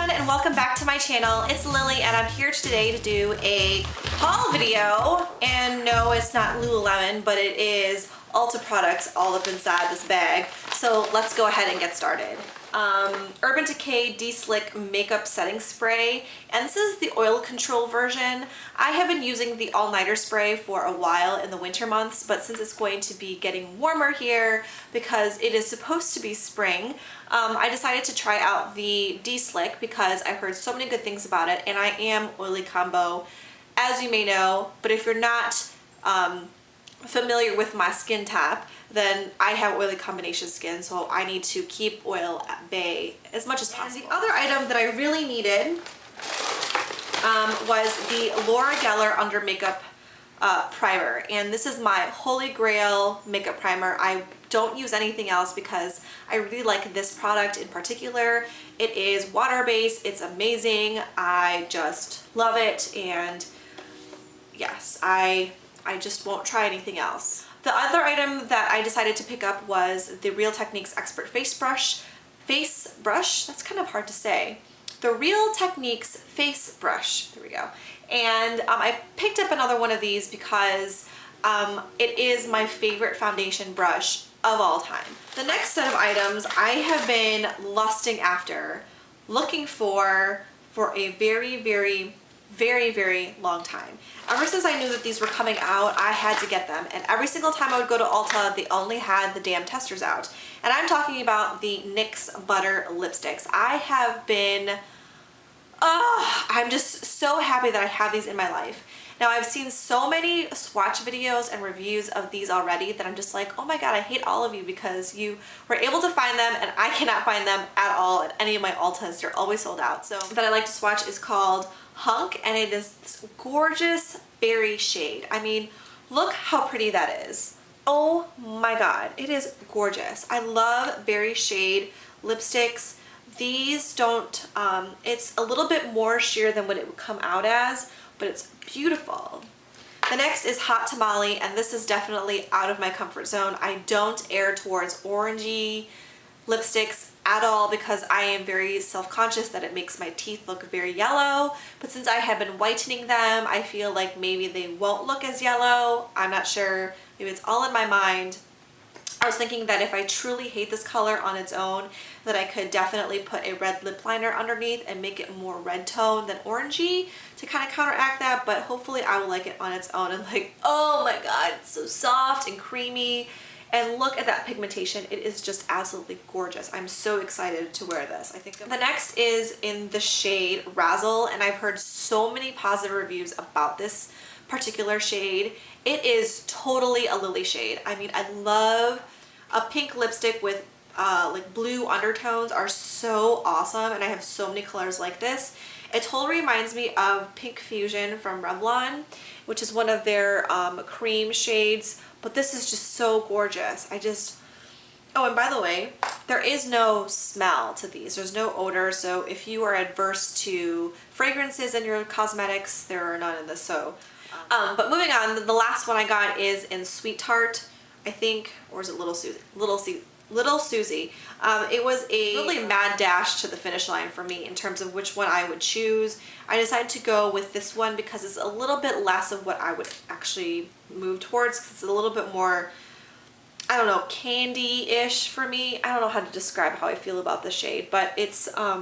everyone and welcome back to my channel. It's Lily and I'm here today to do a haul video. And no, it's not Lululemon, but it is Ulta products all up inside this bag. So let's go ahead and get started. Urban Decay De-Slick Makeup Setting Spray, and this is the oil control version. I have been using the all-nighter spray for a while in the winter months, but since it's going to be getting warmer here because it is supposed to be spring, I decided to try out the De-Slick because I heard so many good things about it, and I am oily combo, as you may know. But if you're not familiar with my skin type, then I have oily combination skin, so I need to keep oil at bay as much as possible. And the other item that I really needed was the Laura Geller Under Makeup Primer, and this is my holy grail makeup primer. I don't use anything else because I really like this product in particular. It is water-based, it's amazing, I just love it, and yes, I just won't try anything else. The other item that I decided to pick up was the Real Techniques Expert Face Brush. That's kind of hard to say. The Real Techniques Face Brush, there we go. And I picked up another one of these because it is my favorite foundation brush of all time. The next set of items I have been lusting after, looking for a very long time. Ever since I knew that these were coming out, I had to get them, and every single time I would go to Ulta, they only had the damn testers out. And I'm talking about the NYX Butter Lipsticks. I have been, I'm just so happy that I have these in my life. Now, I've seen so many swatch videos and reviews of these already that I'm just like, oh my god, I hate all of you because you were able to find them and I cannot find them at all at any of my Ultas. They're always sold out. So that I like to swatch is called Hunk, and it is this gorgeous berry shade. I mean, look how pretty that is. Oh my god, it is gorgeous. I love berry shade lipsticks. These don't, it's a little bit more sheer than what it would come out as, but it's beautiful. The next is Hot Tamale, and this is definitely out of my comfort zone. I don't err towards orangey lipsticks at all because I am very self-conscious that it makes my teeth look very yellow, but since I have been whitening them, I feel like maybe they won't look as yellow. I'm not sure, maybe it's all in my mind. I was thinking that if I truly hate this color on its own, that I could definitely put a red lip liner underneath and make it more red tone than orangey to kind of counteract that, but hopefully I will like it on its own. And like, oh my god, it's so soft and creamy. And look at that pigmentation. It is just absolutely gorgeous. I'm so excited to wear this. I think the next is in the shade Razzle, and I've heard so many positive reviews about this particular shade. It is totally a lily shade. I mean, I love a pink lipstick with like blue undertones are so awesome, and I have so many colors like this. It totally reminds me of Pink Fusion from Revlon, which is one of their cream shades, but this is just so gorgeous. Oh, and by the way, there is no smell to these. There's no odor, so if you are adverse to fragrances in your cosmetics, there are none in this. So, but moving on, the last one I got is in Sweet Tart, I think, or is it Little Susie? Little Susie. It was a really mad dash to the finish line for me in terms of which one I would choose. I decided to go with this one because it's a little bit less of what I would actually move towards, because it's a little bit more, I don't know, candy-ish for me. I don't know how to describe how I feel about the shade, but it's, I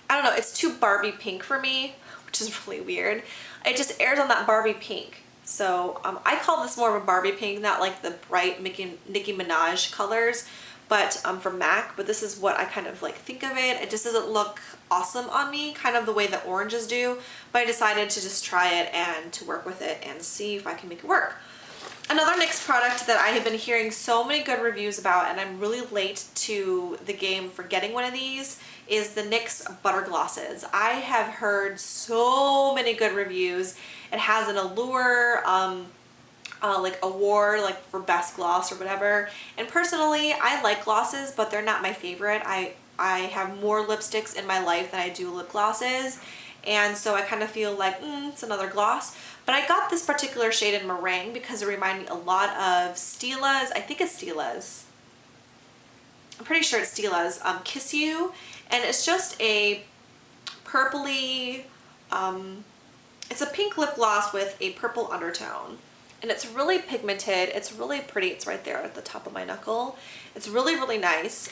don't know, it's too Barbie pink for me, which is really weird. It just airs on that Barbie pink. So I call this more of a Barbie pink, not like the bright Nicki Minaj colors, but from MAC, but this is what I kind of like think of it. It just doesn't look awesome on me, kind of the way that oranges do, but I decided to just try it and to work with it and see if I can make it work. Another NYX product that I have been hearing so many good reviews about, and I'm really late to the game for getting one of these, is the NYX Butter Glosses. I have heard so many good reviews. It has an Allure like award, like for best gloss or whatever. And personally, I like glosses, but they're not my favorite. I have more lipsticks in my life than I do lip glosses, and so I kind of feel like it's another gloss. But I got this particular shade in Meringue because it reminded me a lot of Steela's, I think it's Steela's, I'm pretty sure it's Steela's Kiss You, and it's just a purpley, it's a pink lip gloss with a purple undertone. And it's really pigmented. It's really pretty. It's right there at the top of my knuckle. It's really, really nice.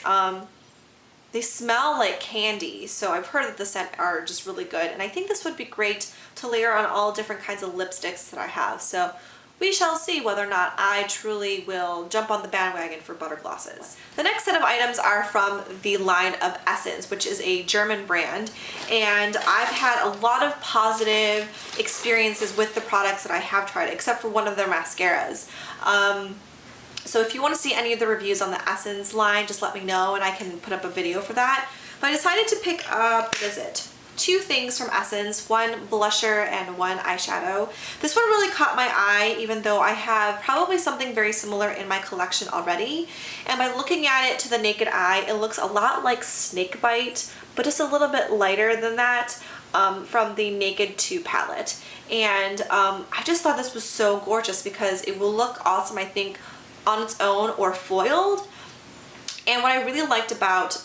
They smell like candy, so I've heard that the scent are just really good. And I think this would be great to layer on all different kinds of lipsticks that I have. So we shall see whether or not I truly will jump on the bandwagon for butter glosses. The next set of items are from the line of Essence, which is a German brand. And I've had a lot of positive experiences with the products that I have tried, except for one of their mascaras. So if you want to see any of the reviews on the Essence line, just let me know and I can put up a video for that. But I decided to pick up, what is it? 2 things from Essence, one blusher and one eyeshadow. This one really caught my eye, even though I have probably something very similar in my collection already. And by looking at it to the naked eye, it looks a lot like Snakebite, but just a little bit lighter than that, from the Naked 2 palette. And I just thought this was so gorgeous because it will look awesome, I think, on its own or foiled. And what I really liked about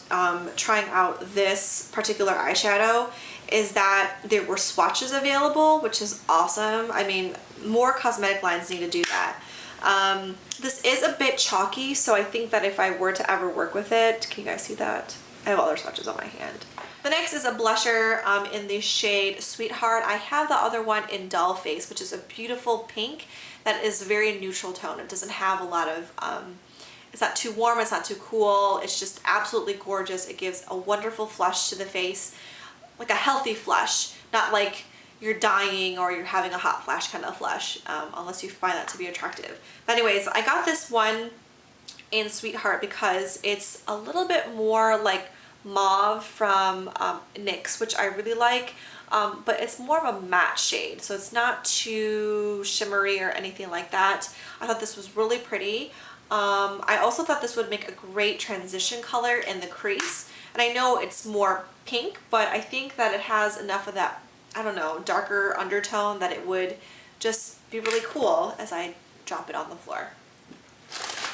trying out this particular eyeshadow is that there were swatches available, which is awesome. I mean, more cosmetic lines need to do that. This is a bit chalky, so I think that if I were to ever work with it, can you guys see that? I have other swatches on my hand. The next is a blusher in the shade Sweetheart. I have the other one in Dull Face, which is a beautiful pink that is very neutral tone. It doesn't have a lot of, it's not too warm, it's not too cool. It's just absolutely gorgeous. It gives a wonderful flush to the face, like a healthy flush, not like you're dying or you're having a hot flash kind of flush, unless you find that to be attractive. But anyways, I got this one in Sweetheart because it's a little bit more like mauve from NYX, which I really like, but it's more of a matte shade, so it's not too shimmery or anything like that. I thought this was really pretty. I also thought this would make a great transition color in the crease, and I know it's more pink, but I think that it has enough of that, I don't know, darker undertone that it would just be really cool as I drop it on the floor.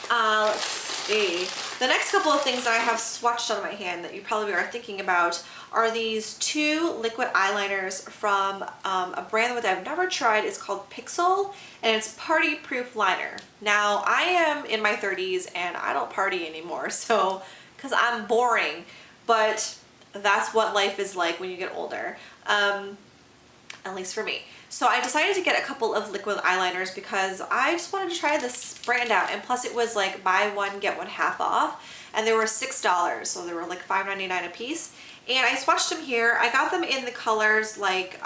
Let's see. The next couple of things that I have swatched on my hand that you probably are thinking about are these 2 liquid eyeliners from a brand that I've never tried. It's called Pixel, and it's Party Proof Liner. Now, I am in my 30s and I don't party anymore, so, because I'm boring, but that's what life is like when you get older, at least for me. So I decided to get a couple of liquid eyeliners because I just wanted to try this brand out, and plus it was like buy one get one half off, and they were $6, so they were like $5.99 a piece. And I swatched them here. I got them in the colors like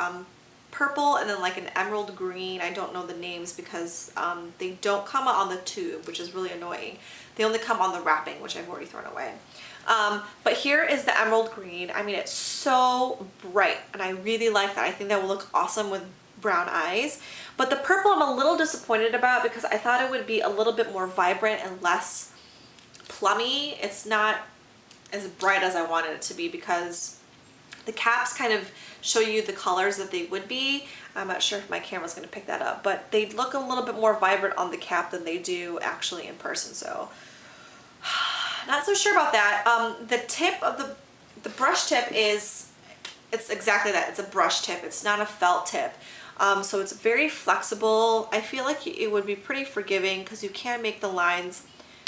purple and then like an emerald green. I don't know the names because they don't come on the tube, which is really annoying. They only come on the wrapping, which I've already thrown away. But here is the emerald green. I mean, it's so bright and I really like that. I think that will look awesome with brown eyes. But the purple I'm a little disappointed about because I thought it would be a little bit more vibrant and less plummy. It's not as bright as I wanted it to be because the caps kind of show you the colors that they would be. I'm not sure if my camera's going to pick that up, but they look a little bit more vibrant on the cap than they do actually in person, so not so sure about that. The tip of the brush tip is, it's exactly that. It's a brush tip. It's not a felt tip. So it's very flexible. I feel like it would be pretty forgiving because you can make the lines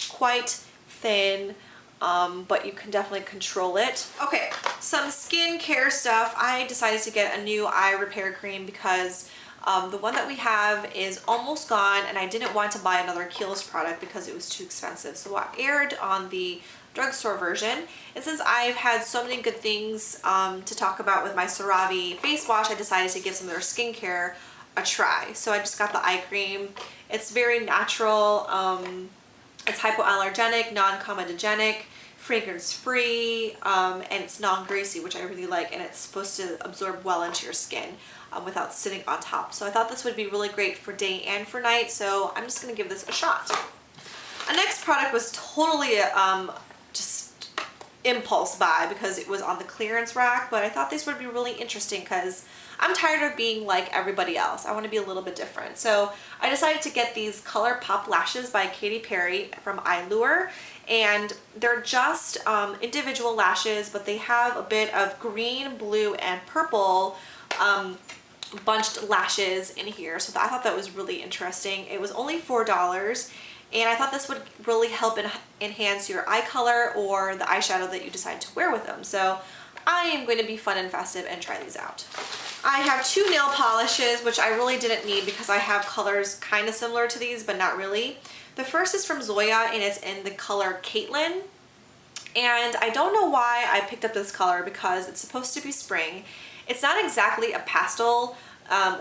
quite thin, but you can definitely control it. Okay, some skincare stuff. I decided to get a new eye repair cream because the one that we have is almost gone and I didn't want to buy another Kiehl's product because it was too expensive. So I aired on the drugstore version, and since I've had so many good things to talk about with my CeraVe face wash, I decided to give some of their skincare a try. So I just got the eye cream. It's very natural. It's hypoallergenic, non-comedogenic, fragrance-free, and it's non-greasy, which I really like, and it's supposed to absorb well into your skin without sitting on top. So I thought this would be really great for day and for night, so I'm just going to give this a shot. Our next product was totally just impulse buy because it was on the clearance rack, but I thought these would be really interesting because I'm tired of being like everybody else. I want to be a little bit different. So I decided to get these Color Pop lashes by Katy Perry from iLure, and they're just individual lashes, but they have a bit of green, blue, and purple bunched lashes in here. So I thought that was really interesting. It was only $4, and I thought this would really help enhance your eye color or the eyeshadow that you decide to wear with them. So I am going to be fun and festive and try these out. I have 2 nail polishes, which I really didn't need because I have colors kind of similar to these, but not really. The first is from Zoya, and it's in the color Caitlin. And I don't know why I picked up this color because it's supposed to be spring. It's not exactly a pastel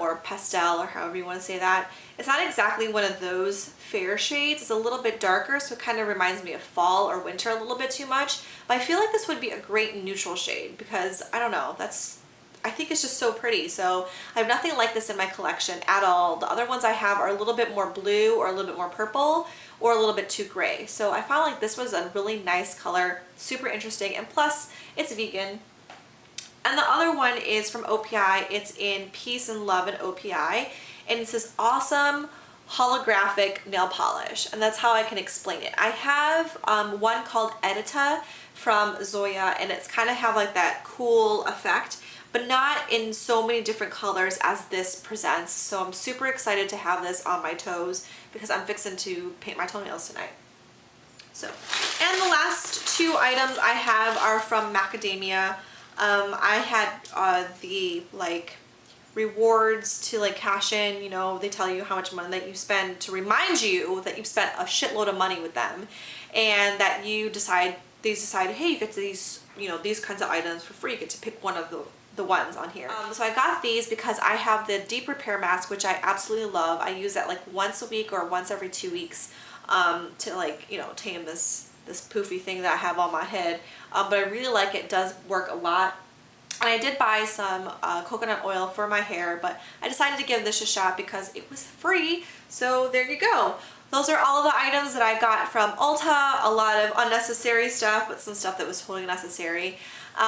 or pastel, or however you want to say that. It's not exactly one of those fair shades. It's a little bit darker, so it kind of reminds me of fall or winter a little bit too much. But I feel like this would be a great neutral shade because, I don't know, I think it's just so pretty. So I have nothing like this in my collection at all. The other ones I have are a little bit more blue or a little bit more purple or a little bit too gray. So I found like this was a really nice color, super interesting, and plus it's vegan. And the other one is from OPI. It's in Peace and Love and OPI, and it's this awesome holographic nail polish, and that's how I can explain it. I have one called Edita from Zoya, and it's kind of have like that cool effect, but not in so many different colors as this presents. So I'm super excited to have this on my toes because I'm fixing to paint my toenails tonight. So, and the last 2 items I have are from Macadamia. I had the like rewards to like cash in, you know, they tell you how much money that you spend to remind you that you've spent a shitload of money with them, and that they decide, hey, you get to these, you know, these kinds of items for free. You get to pick one of the ones on here. So I got these because I have the Deep Repair Mask, which I absolutely love. I use that like once a week or once every 2 weeks to like, you know, tame this poofy thing that I have on my head, but I really like it. It does work a lot. And I did buy some coconut oil for my hair, but I decided to give this a shot because it was free. So there you go. Those are all of the items that I got from Ulta. A lot of unnecessary stuff, but some stuff that was totally necessary.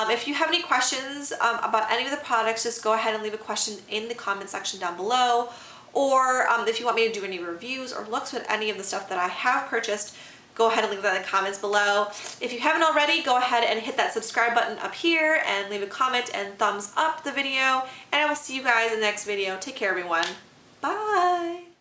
If you have any questions about any of the products, just go ahead and leave a question in the comment section down below. Or if you want me to do any reviews or looks with any of the stuff that I have purchased, go ahead and leave that in the comments below. If you haven't already, go ahead and hit that subscribe button up here and leave a comment and thumbs up the video. And I will see you guys in the next video. Take care, everyone. Bye.